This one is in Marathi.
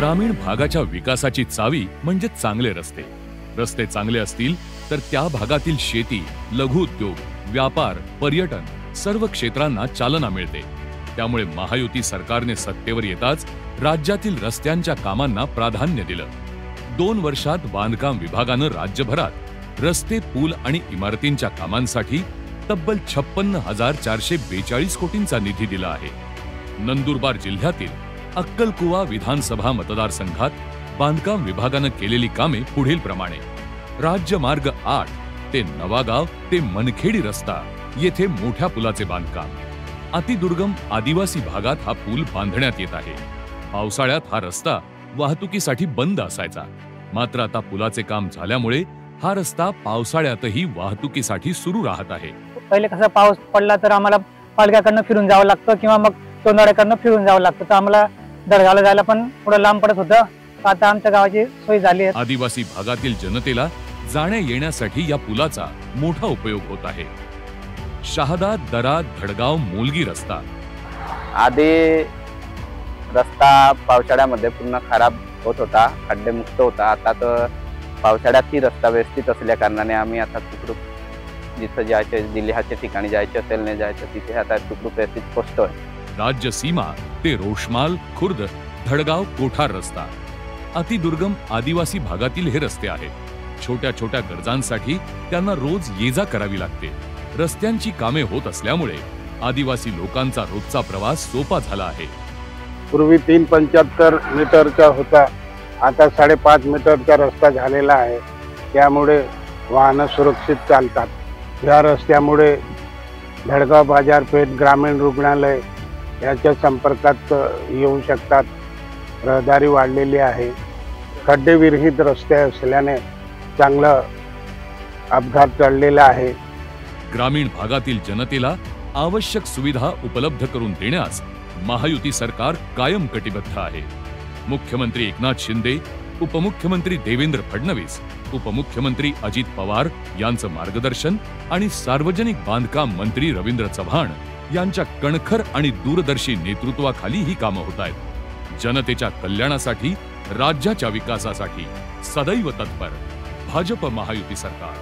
ग्रामीण भागाच्या विकासाची चावी म्हणजे चांगले रस्ते. रस्ते चांगले असतील तर त्या भागातील शेती, लघु उद्योग, व्यापार, पर्यटन सर्व क्षेत्रांना चालना मिळते. त्यामुळे महायुती सरकारने सत्तेवर येताच राज्यातील रस्त्यांच्या कामांना प्राधान्य दिलं. 2 वर्षात बांधकाम विभागानं राज्यभरात रस्ते, पूल आणि इमारतींच्या कामांसाठी तब्बल 56,442 कोटींचा निधी दिला आहे. नंदुरबार जिल्ह्यातील अक्कलकुवा विधानसभा मतदारसंघात बांधकाम विभागानं केलेली कामे पुढील प्रमाणे: राज्य मार्ग 8 ते नवागाव ते मनखेडी रस्ता येथे मोठ्या पुलाचे बांधकाम. अतिदुर्गम आदिवासी भागात हा पूल बांधण्यात येत आहे. पावसाळ्यात हा रस्ता वाहतुकीसाठी बंद असायचा, मात्र आता पुलाचे काम झाल्यामुळे हा रस्ता पावसाळ्यातही वाहतुकीसाठी सुरू राहत आहे. पहिले कसं पाऊस पडला तर आम्हाला पालघ्याकडनं फिरून जावं लागतं किंवा मग तोंडाड्याकडनं फिरून जावं लागतं, तर आम्हाला दर्गाला जायला पण थोडं लांब पडत होतं. आता आमच्या गावाची सोय झाली आहे. आदिवासी भागातील जनतेला जाण्या येण्यासाठी या पुलाचा मोठा उपयोग होत आहे. शहादा दरा धडगाव मोलगी रस्ता. आधी रस्ता पावसाळ्यामध्ये पूर्ण खराब होत होता, खड्डेमुक्त होता. आता तर पावसाळ्यातही रस्ता व्यवस्थित असल्या कारणाने आम्ही आता सुखरूप जिथं जायचं, जिल्ह्याच्या ठिकाणी जायचं असेल, नाही जायचं तिथे आता सुखरूप व्यवस्थित पोहोचतोय. राज्य सीमा ते रोशमाल, खुर्द, धडगाव, कोठार रस्ता. अतिदुर्गम आदिवासी भागातील हे रस्ते आहेत. छोट्या छोट्या गरजांसाठी त्यांना रोज ये-जा करावी लागते. रस्त्यांची कामे होत असल्यामुळे आदिवासी लोकांचा रोजचा प्रवास सोपा झाला आहे. पूर्वी 375 मीटरचा होता, आता 5.5 मीटरचा रस्ता झालेला आहे. त्यामुळे वाहनं सुरक्षित चालतात. या रस्त्यामुळे धडगाव बाजारपेठ, ग्रामीण रुग्णालय याच्या संपर्कात येऊ शकतात. रहदारी वाढलेली आहे. खड्डेविरहित रस्ते असल्याने चांगला अपघात टळलेला आहे. ग्रामीण भागातील जनतेला आवश्यक सुविधा उपलब्ध करून देण्यास महायुती सरकार कायम कटिबद्ध आहे. मुख्यमंत्री एकनाथ शिंदे, उपमुख्यमंत्री देवेंद्र फडणवीस, उपमुख्यमंत्री अजित पवार यांचं मार्गदर्शन आणि सार्वजनिक बांधकाम मंत्री रवींद्र चव्हाण यांच्या कणखर आणि दूरदर्शी नेतृत्वाखाली ही कामं होत आहेत. जनतेच्या कल्याणासाठी, राज्याच्या विकासासाठी सदैव तत्पर भाजप महायुती सरकार.